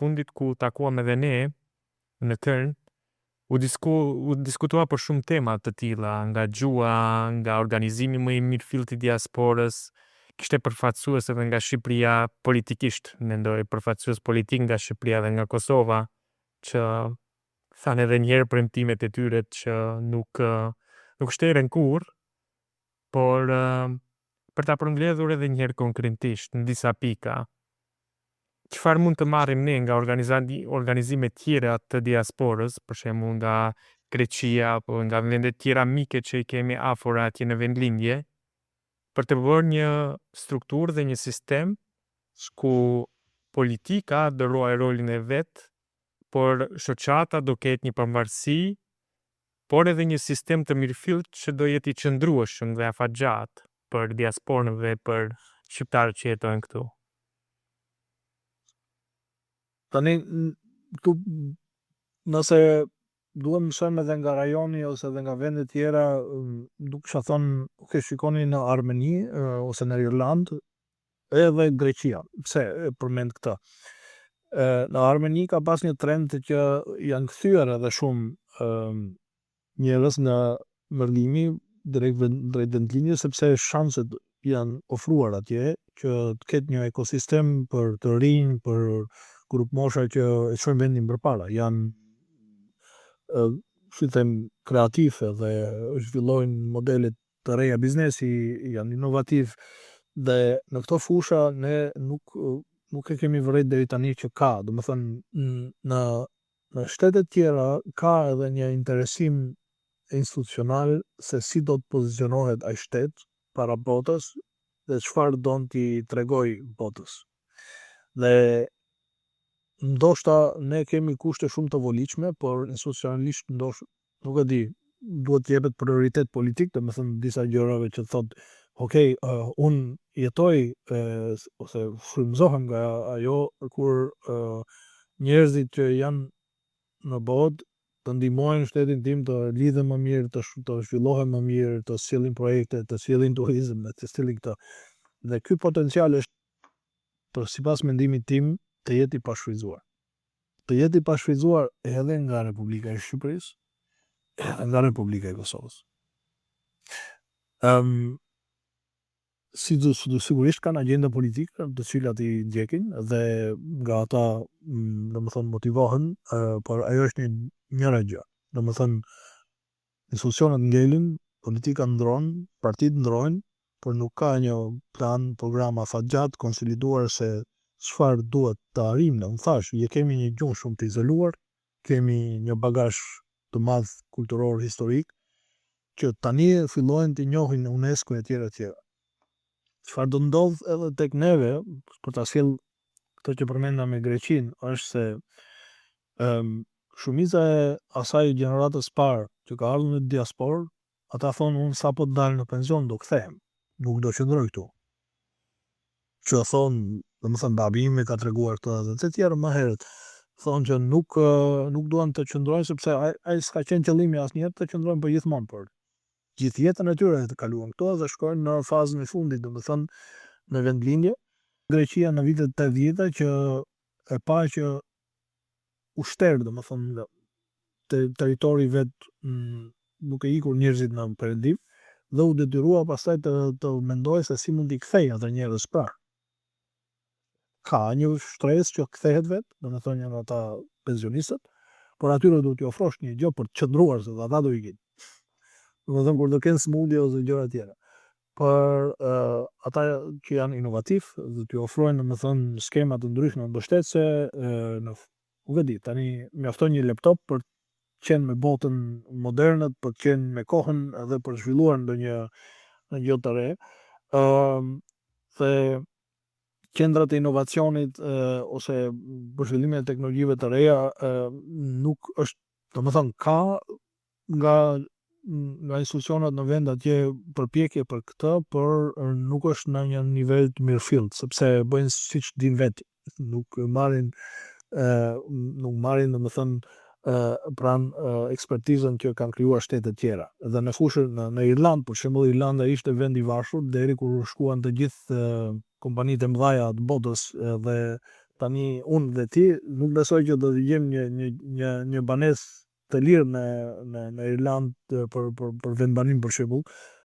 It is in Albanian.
fundit ku takuam edhe ne në Kërn, u diskutua për shumë tema të tilla, nga gjua, nga organizimi më i mirëfillt i diasporës, kishte përfaqësues edhe nga Shqipëria politikisht, mendoj përfaqësues politik nga Shqipëria dhe nga Kosova, që thanë edhe një herë premtimet e tyre që nuk shteren kurrë, por për ta përmbledhur edhe një herë konkretisht në disa pika. Çfarë mund të marrim ne nga organizime tjera të diasporës, për shembull nga Greqia apo nga vende tjera mike që i kemi afër atje në vendlindje, për të bërë një strukturë dhe një sistem ku politika do ruaj rolin e vet, por shoqata do ketë një pavarësi, por edhe një sistem të mirëfillt që do jetë i qëndrueshëm dhe afatgjat për diasporën dhe për shqiptarët që jetojnë këtu. Tani, këtu, nëse duhem mësojmë edhe nga rajoni ose edhe nga vende tjera, nuk kisha thonë, shikoni në Armeni ose në Irlandë edhe Greqia. Pse e përmend këtë? Në Armeni ka pas një trend që janë kthyer edhe shumë njerëz nga mërlimi drejt vendlinjës, sepse shanset janë ofruar atje që të ketë një ekosistem për të rinj, për grup mosha që e çojnë vendin përpara, janë kreativ dhe zhvillojnë modele të reja biznesi, janë inovativ, dhe në këto fusha ne nuk e kemi vërejt deri tani që ka, do më thënë në shtetet tjera ka edhe një interesim institucional se si do të pozicionohet ai shtet para botës dhe çfarë don t'i tregoj botës. Dhe ndoshta ne kemi kushte shumë të volitshme, por institucionalisht ndoshta nuk e di, duhet të jepet prioritet politik, domethënë disa gjërave që thot, unë jetoj ose frymëzohem nga ajo kur njerëzit që janë në botë të ndihmojnë shtetin tim të lidhen më mirë, të zhvillohen më mirë, të sillin projekte, të sillin turizëm, të sillin këtë. Dhe ky potencial është, për sipas mendimit tim, të jetë i pashfrytzuar. Të jetë i pashfrytzuar edhe nga Republika e Shqipërisë, edhe nga Republika e Kosovës. Sigurisht kanë agjenda politike të cilat i ndjekin dhe nga ata domethënë motivohen, por ajo është njëra gjë. Domethënë institucionet ngelin, politika ndron, partitë ndrojnë, por nuk ka një plan, program afatgjat konsoliduar se çfarë duhet të arrijmë. Unë thash, kemi një gjuhë shumë të izoluar, kemi një bagazh të madh kulturor historik, që tani fillojnë të njohin UNESCO e tjera. Çfarë do ndodh edhe tek neve, për ta sjell këtë që përmenda me Greqinë, është se shumica e asaj gjeneratës parë që ka ardhur në diasporë, ata thonë unë sapo të dal në pension do kthehem, nuk do qëndroj këtu. Që thonë, domethënë babi im ka treguar këtë edhe të tjerë më herët, thonë që nuk duan të qëndrojnë sepse ai s'ka qenë qëllimi asnjëherë të qëndrojnë për gjithmonë, por gjithë jetën e tyre të kaluan këto dhe shkojnë në fazën e fundit, domethënë në vendlindje. Greqia në vitet 80 që e pa që u shter, domethënë territori vet nuk e ikur njerëzit në perëndim dhe u detyrua pastaj të mendoj se si mund t'i kthej ata njerëz prapë. Ka një shtresë që kthehet vet, domethënë janë ata pensionistët, por atyre do t'i ofrosh një gjë për të qëndruar se ata do ikin. Domethënë kur do kenë smundje ose gjëra tjera. Por ata që janë inovativ do t'i ofrojnë domethënë skema të ndryshme mbështetëse, nuk e di, tani mjafton një laptop për të qenë me botën moderne, për të qenë me kohën edhe për të zhvilluar ndonjë gjë të re. Dhe qendrat e inovacionit ose për zhvillimin e teknologjive të reja nuk është, domethënë ka nga institucionet në vend atje përpjekje për këtë, por nuk është në një nivel të mirëfillt, sepse bëjnë siç din vetë, nuk marrin domethënë pranë ekspertizën që kanë krijuar shtetet tjera. Dhe në fushën në Irlandë, për shembull, Irlanda ishte vend i varfër deri kur shkuan të gjithë kompanitë e mëdha të botës dhe Tani unë dhe ti nuk besoj që do të gjejmë një banesë të lirë në Irlandë për vendbanim për shembull.